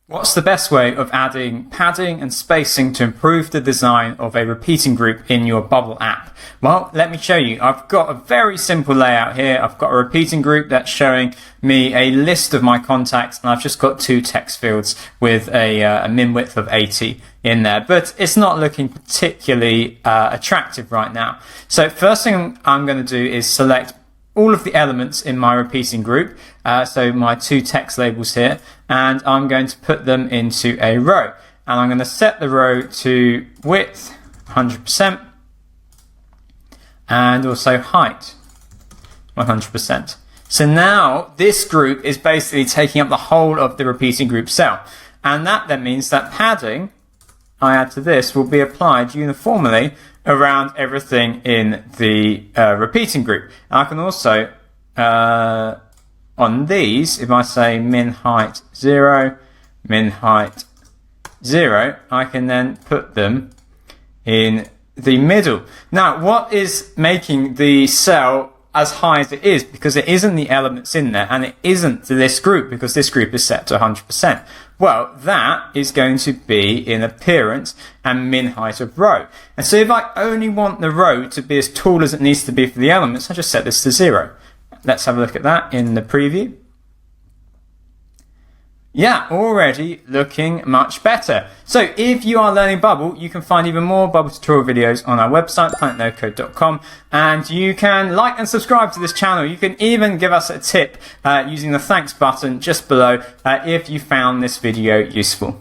What's the best way of adding padding and spacing to improve the design of a repeating group in your Bubble app? Well, let me show you. I've got a very simple layout here. I've got a repeating group that's showing me a list of my contacts, and I've just got two text fields with a min width of 80 in there, but it's not looking particularly attractive right now. So first thing I'm going to do is select all of the elements in my repeating group, so my two text labels here, and I'm going to put them into a row. And I'm going to set the row to width 100% and also height 100%. So now this group is basically taking up the whole of the repeating group cell, and that then means that padding I add to this will be applied uniformly around everything in the repeating group. And I can also, on these, if I say min height 0, min height 0, I can then put them in the middle. Now, what is making the cell as high as it is? Because it isn't the elements in there, and it isn't this group, because this group is set to 100%. Well, that is going to be in appearance and min height of row. And so if I only want the row to be as tall as it needs to be for the elements, I just set this to 0. Let's have a look at that in the preview. Yeah, already looking much better. So if you are learning Bubble, you can find even more Bubble tutorial videos on our website, planetnocode.com, and you can like and subscribe to this channel. You can even give us a tip using the thanks button just below if you found this video useful.